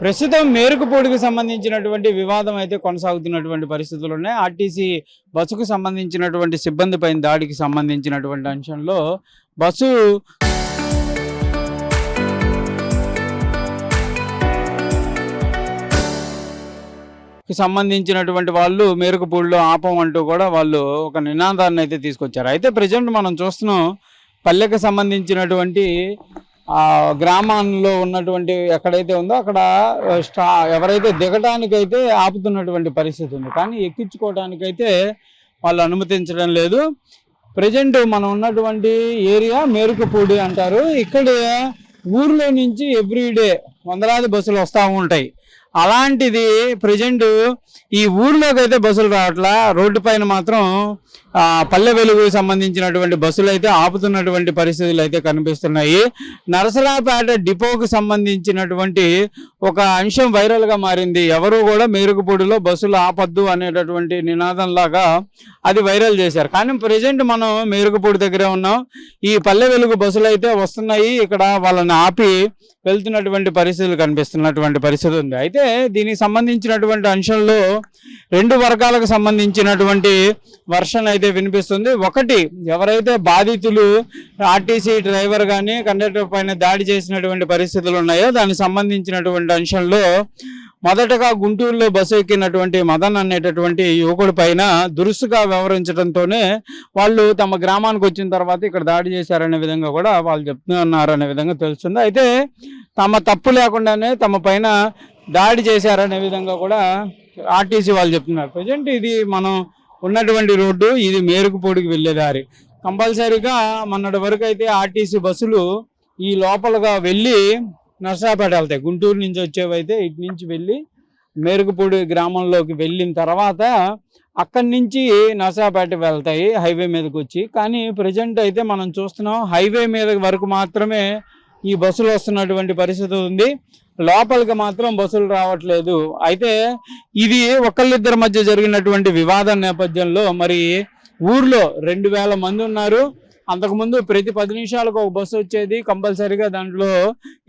ప్రస్తుతం మేరుకుపూడికి సంబంధించినటువంటి వివాదం అయితే కొనసాగుతున్నటువంటి పరిస్థితులు ఉన్నాయి. ఆర్టీసీ బస్సుకు సంబంధించినటువంటి సిబ్బంది పైన దాడికి సంబంధించినటువంటి అంశంలో బస్సు సంబంధించినటువంటి వాళ్ళు మేరుకుపూడిలో ఆపమంటూ కూడా వాళ్ళు ఒక నినాదాన్ని అయితే తీసుకొచ్చారు. అయితే ప్రజెంట్ మనం చూస్తున్నాం పల్లెకు సంబంధించినటువంటి గ్రామాల్లో ఉన్నటువంటి ఎక్కడైతే ఉందో అక్కడ ఎవరైతే దిగటానికైతే ఆపుతున్నటువంటి పరిస్థితి ఉంది, కానీ ఎక్కించుకోవడానికైతే వాళ్ళు అనుమతించడం లేదు. ప్రజెంట్ మనం ఉన్నటువంటి ఏరియా మేరుకుపూడి అంటారు. ఇక్కడ ఊర్లో నుంచి ఎవ్రీడే వందలాది బస్సులు వస్తూ ఉంటాయి. అలాంటిది ప్రజెంట్ ఈ ఊర్లోకి అయితే బస్సులు రావట్లా, రోడ్డు పైన మాత్రం పల్లె వెలుగుకు సంబంధించినటువంటి బస్సులు అయితే ఆపుతున్నటువంటి పరిస్థితులు అయితే కనిపిస్తున్నాయి. నరసరావుపేట డిపోకు సంబంధించినటువంటి ఒక అంశం వైరల్గా మారింది. ఎవరు కూడా మేరుకుపూడిలో బస్సులు ఆపద్దు అనేటటువంటి నినాదం లాగా అది వైరల్ చేశారు. కానీ ప్రజెంట్ మనం మేరుకుపూడి దగ్గరే ఉన్నాం. ఈ పల్లె వెలుగు బస్సులు అయితే వస్తున్నాయి, ఇక్కడ వాళ్ళని ఆపి వెళ్తున్నటువంటి పరిస్థితులు కనిపిస్తున్నటువంటి పరిస్థితి ఉంది. అయితే దీనికి సంబంధించినటువంటి అంశంలో రెండు వర్గాలకు సంబంధించినటువంటి వర్షన్ అయితే వినిపిస్తుంది. ఒకటి, ఎవరైతే బాధితులు ఆర్టీసీ డ్రైవర్ కానీ కండక్టర్ పైన దాడి చేసినటువంటి పరిస్థితులు ఉన్నాయో దానికి సంబంధించినటువంటి అంశంలో మొదటగా గుంటూరులో బస్సు ఎక్కినటువంటి మదన్ అనేటటువంటి యువకుడి పైన దురుసుగా వ్యవహరించడంతోనే వాళ్ళు తమ గ్రామానికి వచ్చిన తర్వాత ఇక్కడ దాడి చేశారనే విధంగా కూడా వాళ్ళు చెప్తున్నారనే విధంగా తెలుస్తుంది. అయితే తమ తప్పు లేకుండానే తమ పైన దాడి చేశారనే విధంగా కూడా ఆర్టీసీ వాళ్ళు చెప్తున్నారు. ప్రజెంట్ ఇది మనం ఉన్నటువంటి రోడ్డు, ఇది మేరుకుపూడికి వెళ్ళే దారి. కంపల్సరీగా మొన్నటి వరకు అయితే ఆర్టీసీ బస్సులు ఈ లోపలగా వెళ్ళి నర్సరావుపేట వెళ్తాయి. గుంటూరు నుంచి వచ్చేవైతే ఇటు నుంచి వెళ్ళి మేరుకుపూడి గ్రామంలోకి వెళ్ళిన తర్వాత అక్కడి నుంచి నర్సరావుపేట వెళ్తాయి హైవే మీదకి వచ్చి. కానీ ప్రజెంట్ అయితే మనం చూస్తున్నాం హైవే మీద వరకు మాత్రమే ఈ బస్సులు వస్తున్నటువంటి పరిస్థితి ఉంది, లోపలికి మాత్రం బస్సులు రావట్లేదు. అయితే ఇది ఒకళ్ళిద్దరి మధ్య జరిగినటువంటి వివాదం నేపథ్యంలో మరి ఊర్లో 2000 మంది ఉన్నారు. అంతకుముందు ప్రతి 10 నిమిషాలకు ఒక బస్సు వచ్చేది, కంపల్సరీగా దాంట్లో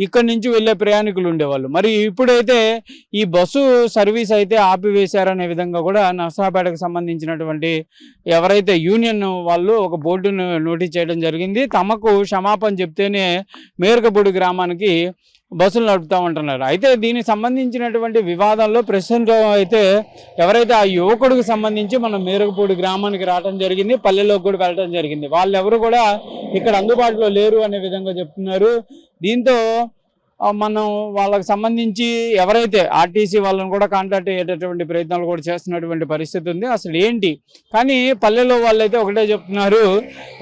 ఇక్కడి నుంచి వెళ్ళే ప్రయాణికులు ఉండేవాళ్ళు. మరి ఇప్పుడైతే ఈ బస్సు సర్వీస్ అయితే ఆపివేశారనే విధంగా కూడా నర్సరావుపేటకు సంబంధించినటువంటి ఎవరైతే యూనియన్ వాళ్ళు ఒక బోర్డును నోటీస్ చేయడం జరిగింది. తమకు క్షమాపణ చెప్తేనే మేరుకుపూడి గ్రామానికి బస్సులు నడుపుతూ ఉంటున్నారు. అయితే దీనికి సంబంధించినటువంటి వివాదంలో ప్రస్తుతం అయితే ఎవరైతే ఆ యువకుడికి సంబంధించి మనం మేరుకుపూడి గ్రామానికి రావడం జరిగింది, పల్లెలోకి కూడా వెళ్ళడం జరిగింది. వాళ్ళు ఎవరు కూడా ఇక్కడ అందుబాటులో లేరు అనే విధంగా చెప్తున్నారు. దీంతో మనం వాళ్ళకి సంబంధించి ఎవరైతే ఆర్టీసీ వాళ్ళని కూడా కాంటాక్ట్ అయ్యేటటువంటి ప్రయత్నాలు కూడా చేస్తున్నటువంటి పరిస్థితి ఉంది. అసలు ఏంటి కానీ పల్లెలో వాళ్ళైతే ఒకటే చెప్తున్నారు,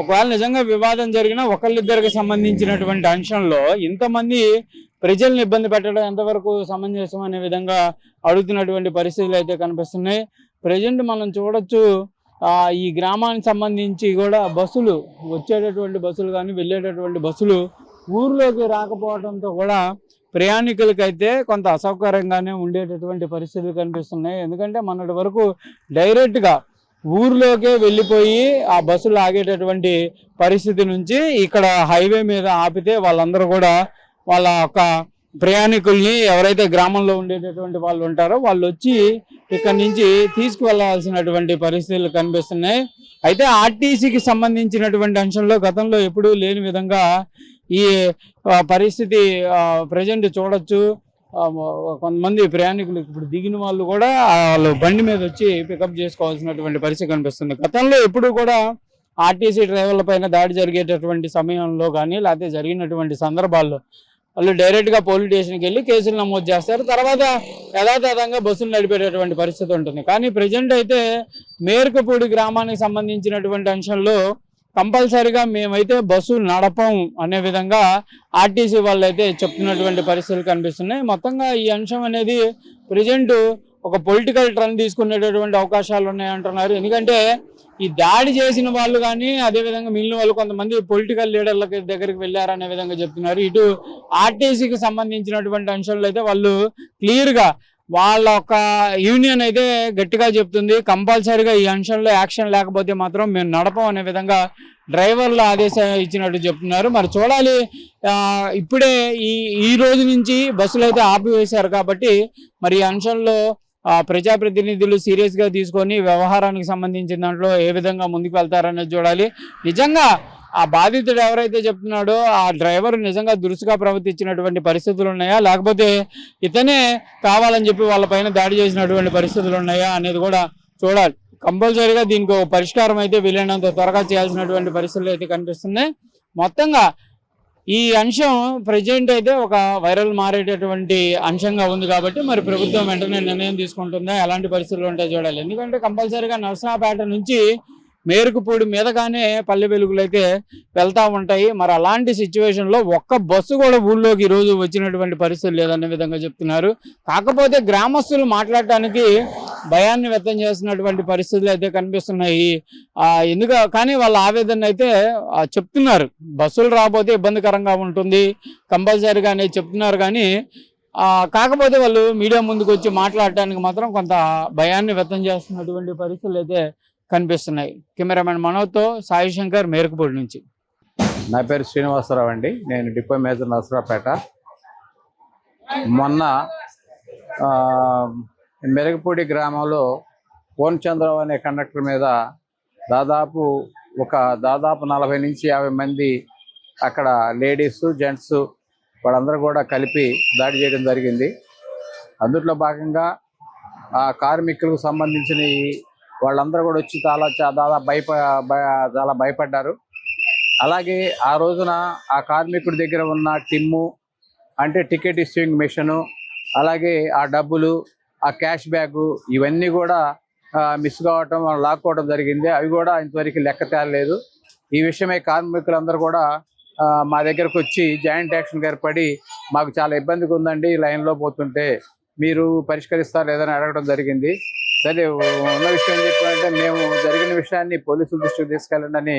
ఒకవేళ నిజంగా వివాదం జరిగినా ఒకళ్ళిద్దరికి సంబంధించినటువంటి అంశంలో ఇంతమంది ప్రజల్ని ఇబ్బంది పెట్టడం ఎంతవరకు సమంజసం అనే విధంగా అడుగుతున్నటువంటి పరిస్థితులు అయితే కనిపిస్తున్నాయి. ప్రజెంట్ మనం చూడొచ్చు ఈ గ్రామానికి సంబంధించి కూడా బస్సులు వచ్చేటటువంటి బస్సులు కానీ వెళ్ళేటటువంటి బస్సులు ఊర్లోకి రాకపోవడంతో కూడా ప్రయాణికులకైతే కొంత అసౌకర్యంగానే ఉండేటటువంటి పరిస్థితులు కనిపిస్తున్నాయి. ఎందుకంటే మొన్నటి వరకు డైరెక్ట్గా ఊర్లోకే వెళ్ళిపోయి ఆ బస్సులు ఆగేటటువంటి పరిస్థితి నుంచి ఇక్కడ హైవే మీద ఆపితే వాళ్ళందరూ కూడా వాళ్ళ యొక్క ప్రయాణికుల్ని ఎవరైతే గ్రామంలో ఉండేటటువంటి వాళ్ళు ఉంటారో వాళ్ళు వచ్చి ఇక్కడి నుంచి తీసుకువెళ్లాల్సినటువంటి పరిస్థితులు కనిపిస్తున్నాయి. అయితే ఆర్టీసీకి సంబంధించినటువంటి అంశంలో గతంలో ఎప్పుడూ లేని విధంగా ఈ పరిస్థితి ప్రజెంట్ చూడొచ్చు. కొంతమంది ప్రయాణికులు ఇప్పుడు దిగిన వాళ్ళు కూడా వాళ్ళు బండి మీద వచ్చి పికప్ చేసుకోవాల్సినటువంటి పరిస్థితి కనిపిస్తుంది. గతంలో ఎప్పుడు కూడా ఆర్టీసీ డ్రైవర్ల పైన దాడి జరిగేటటువంటి సమయంలో కానీ లేకపోతే జరిగినటువంటి సందర్భాల్లో వాళ్ళు డైరెక్ట్గా పోలీస్ స్టేషన్కి వెళ్ళి కేసులు నమోదు చేస్తారు, తర్వాత యథాతథంగా బస్సులు నడిపేటటువంటి పరిస్థితి ఉంటుంది. కానీ ప్రజెంట్ అయితే మేరుకుపూడి గ్రామానికి సంబంధించినటువంటి అంశంలో కంపల్సరీగా మేమైతే బస్సులు నడపం అనే విధంగా ఆర్టీసీ వాళ్ళు అయితే చెప్తున్నటువంటి పరిస్థితులు కనిపిస్తున్నాయి. మొత్తంగా ఈ అంశం అనేది ప్రజెంట్ ఒక పొలిటికల్ ట్రెండ్ తీసుకునేటటువంటి అవకాశాలు ఉన్నాయంటున్నారు. ఎందుకంటే ఈ దాడి చేసిన వాళ్ళు కానీ అదేవిధంగా మిగిలిన వాళ్ళు కొంతమంది పొలిటికల్ లీడర్ల దగ్గరికి వెళ్ళారనే విధంగా చెప్తున్నారు. ఇటు ఆర్టీసీకి సంబంధించినటువంటి అంశాల్లో అయితే వాళ్ళు క్లియర్గా వాళ్ళ ఒక యూనియన్ అయితే గట్టిగా చెప్తుంది, కంపల్సరీగా ఈ అంశంలో యాక్షన్ లేకపోతే మాత్రం మేము నడపం అనే విధంగా డ్రైవర్లు ఆదేశం ఇచ్చినట్టు చెప్తున్నారు. మరి చూడాలి. ఇప్పుడే ఈ రోజు నుంచి బస్సులు అయితే ఆపివేశారు కాబట్టి మరి ఈ అంశంలో ప్రజాప్రతినిధులు సీరియస్గా తీసుకొని వ్యవహారానికి సంబంధించిన దాంట్లో ఏ విధంగా ముందుకు వెళ్తారనేది చూడాలి. నిజంగా ఆ బాధితుడు ఎవరైతే చెప్తున్నాడో ఆ డ్రైవర్ నిజంగా దురుసుగా ప్రవర్తించినటువంటి పరిస్థితులు ఉన్నాయా, లేకపోతే ఇతనే కావాలని చెప్పి వాళ్ళపైన దాడి చేసినటువంటి పరిస్థితులు ఉన్నాయా అనేది కూడా చూడాలి. కంపల్సరీగా దీనికి ఒక పరిష్కారం అయితే వీలైనంత త్వరగా చేయాల్సినటువంటి పరిస్థితులు అయితే కనిపిస్తున్నాయి. మొత్తంగా ఈ అంశం ప్రజెంట్ అయితే ఒక వైరల్ మారేటటువంటి అంశంగా ఉంది కాబట్టి మరి ప్రభుత్వం వెంటనే నిర్ణయం తీసుకుంటుందా, ఎలాంటి పరిస్థితులు ఉంటాయో చూడాలి. ఎందుకంటే కంపల్సరీగా నరసరావుపేట నుంచి మేరుకుపూడి మీదగానే పల్లె వెలుగులు అయితే వెళ్తూ ఉంటాయి. మరి అలాంటి సిచ్యువేషన్లో ఒక్క బస్సు కూడా ఊళ్ళోకి ఈరోజు వచ్చినటువంటి పరిస్థితి లేదనే విధంగా చెప్తున్నారు. కాకపోతే గ్రామస్తులు మాట్లాడటానికి భయాన్ని వ్యక్తం చేస్తున్నటువంటి పరిస్థితులు అయితే కనిపిస్తున్నాయి. కానీ వాళ్ళ ఆవేదన అయితే చెప్తున్నారు. బస్సులు రాకపోతే ఇబ్బందికరంగా ఉంటుంది కంపల్సరీగా అనేది చెప్తున్నారు. కానీ కాకపోతే వాళ్ళు మీడియా ముందుకు వచ్చి మాట్లాడటానికి మాత్రం కొంత భయాన్ని వ్యక్తం చేస్తున్నటువంటి పరిస్థితులు అయితే కనిపిస్తున్నాయి. కెమెరామెన్ మనోజ్తో సాయి శంకర్, మేరుకుపూడి నుంచి. నా పేరు శ్రీనివాసరావు అండి. నేను డిపో మేజర్ నరసరావుపేట. మొన్న మెరుగుపూడి గ్రామంలో పూర్ణచంద్రరావు అనే కండక్టర్ మీద దాదాపు 40 నుంచి 50 మంది అక్కడ లేడీస్, జెంట్స్ వాళ్ళందరూ కూడా కలిపి దాడి చేయడం జరిగింది. అందులో భాగంగా ఆ కార్మికులకు సంబంధించిన వాళ్ళందరూ కూడా వచ్చి చాలా భయపడ్డారు. అలాగే ఆ రోజున ఆ కార్మికుడి దగ్గర ఉన్న టిమ్ము అంటే టికెట్ ఇష్యూయింగ్ మెషిను, అలాగే ఆ డబ్బులు, ఆ క్యాష్ బ్యాగు ఇవన్నీ కూడా మిస్ కావటం, లాక్కోవడం జరిగింది. అవి కూడా ఇంతవరకు లెక్క తేలలేదు. ఈ విషయమై కార్మికులందరూ కూడా మా దగ్గరకు వచ్చి జాయింట్ యాక్షన్ ఏర్పడి మాకు చాలా ఇబ్బందిగా ఉందండి, లైన్లో పోతుంటే మీరు పరిష్కరిస్తారు లేదని అడగడం జరిగింది. సరే, ఉన్న విషయం చెప్పాలంటే మేము జరిగిన విషయాన్ని పోలీసుల దృష్టికి తీసుకెళ్ళండి అని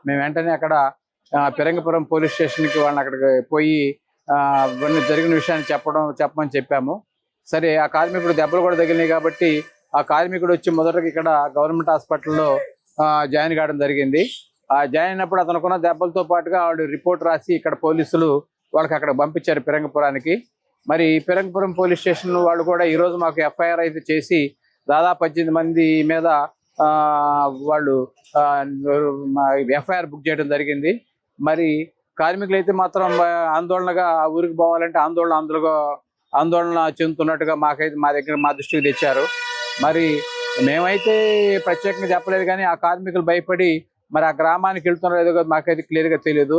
మేము వెంటనే అక్కడ పిరంగపురం పోలీస్ స్టేషన్కి వాళ్ళని అక్కడికి పోయి జరిగిన విషయాన్ని చెప్పమని చెప్పాము. సరే, ఆ కార్మికుడు దెబ్బలు కూడా తగిలినాయి కాబట్టి ఆ కార్మికుడు వచ్చి మొదటగా ఇక్కడ గవర్నమెంట్ హాస్పిటల్లో జాయిన్ కావడం జరిగింది. జాయిన్ అయినప్పుడు అతనుకున్న దెబ్బలతో పాటుగా వాడు రిపోర్ట్ రాసి ఇక్కడ పోలీసులు వాళ్ళకి అక్కడ పంపించారు పిరంగపురానికి. మరి పిరంగపురం పోలీస్ స్టేషన్ వాళ్ళు కూడా ఈరోజు మాకు ఎఫ్ఐఆర్ అయితే చేసి దాదాపు 18 మంది మీద వాళ్ళు ఎఫ్ఐఆర్ బుక్ చేయడం జరిగింది. మరి కార్మికులు అయితే మాత్రం ఆందోళనగా ఊరికి పోవాలంటే ఆందోళన చెందుతున్నట్టుగా మా దృష్టికి తెచ్చారు. మరి మేమైతే ప్రత్యేకంగా చెప్పలేదు, కానీ ఆ కార్మికులు భయపడి మరి ఆ గ్రామానికి వెళ్తున్నారో లేదో మాకైతే క్లియర్గా తెలియదు.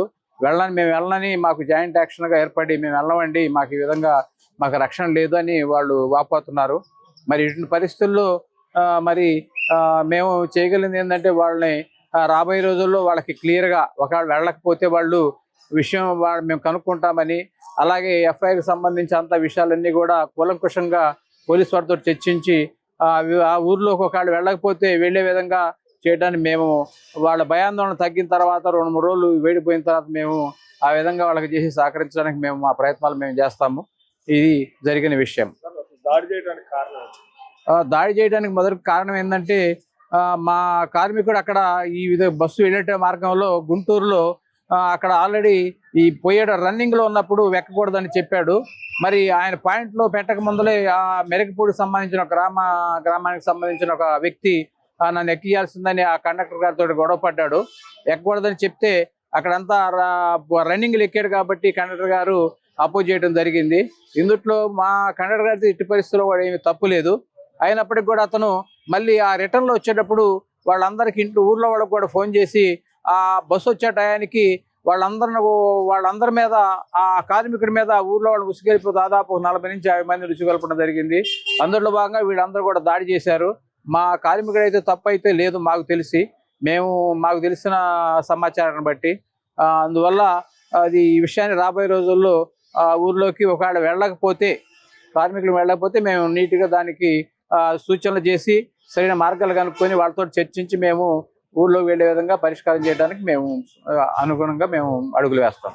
మేము వెళ్ళని మాకు జాయింట్ యాక్షన్గా ఏర్పడి మేము వెళ్ళమండి, మాకు ఈ విధంగా మాకు రక్షణ లేదు అని వాళ్ళు వాపోతున్నారు. మరి ఇటువంటి పరిస్థితుల్లో మరి మేము చేయగలిగింది ఏంటంటే వాళ్ళని రాబోయే రోజుల్లో వాళ్ళకి క్లియర్గా ఒకవేళ వెళ్ళకపోతే విషయం మేము కనుక్కుంటామని, అలాగే ఎఫ్ఐఆర్కి సంబంధించి అంత విషయాలన్నీ కూడా కూలంకుషంగా పోలీసు వారితో చర్చించి ఆ ఊర్లోకి ఒకవేళ వెళ్ళకపోతే వెళ్ళే విధంగా చేయడానికి మేము వాళ్ళ భయాందోళన తగ్గిన తర్వాత 2-3 రోజులు వేడిపోయిన తర్వాత మేము ఆ విధంగా వాళ్ళకి చేసి సహకరించడానికి మా ప్రయత్నాలు మేము చేస్తాము. ఇది జరిగిన విషయం. దాడి చేయడానికి మొదటి కారణం ఏంటంటే మా కార్మికుడు అక్కడ బస్సు వెళ్ళే మార్గంలో గుంటూరులో అక్కడ ఆల్రెడీ రన్నింగ్ లో ఉన్నప్పుడు వెక్కకూడదని చెప్పాడు. మరి ఆయన పాయింట్ లో పెట్టక ముందలే ఆ మెరుగుపూడికి సంబంధించిన గ్రామానికి సంబంధించిన ఒక వ్యక్తి నన్ను ఎక్కియాల్సిందని ఆ కండక్టర్ గారితో గొడవ పడ్డాడు. ఎక్కకూడదని చెప్తే అక్కడంతా రన్నింగ్లు ఎక్కాడు కాబట్టి కండక్టర్ గారు అపోజ్ చేయడం జరిగింది. ఇందుట్లో మా కండక్టర్ గారితో ఇట్టి పరిస్థితుల్లో కూడా ఏమి తప్పు లేదు. అయినప్పటికీ కూడా అతను మళ్ళీ ఆ రిటర్న్లో వచ్చేటప్పుడు వాళ్ళందరికీ ఊర్లో వాళ్ళకి కూడా ఫోన్ చేసి ఆ బస్సు వచ్చే టయానికి వాళ్ళందరి మీద ఆ కార్మికుడి మీద ఊర్లో వాళ్ళు ఉసుగెలిపి దాదాపు 40 నుంచి 50 మంది ఉసుగొల్పడం జరిగింది. అందులో భాగంగా వీళ్ళందరూ కూడా దాడి చేశారు. మా కార్మికుడు అయితే తప్పు అయితే లేదు మాకు తెలిసిన సమాచారాన్ని బట్టి. అందువల్ల ఈ విషయాన్ని రాబోయే రోజుల్లో ఊర్లోకి ఒకవేళ కార్మికులు వెళ్ళకపోతే మేము నీట్గా దానికి సూచనలు చేసి సరైన మార్గాలు కనుక్కొని వాళ్ళతో చర్చించి మేము ఊర్లోకి వెళ్ళే విధంగా పరిష్కారం చేయడానికి మేము అనుగుణంగా మేము అడుగులు వేస్తాం.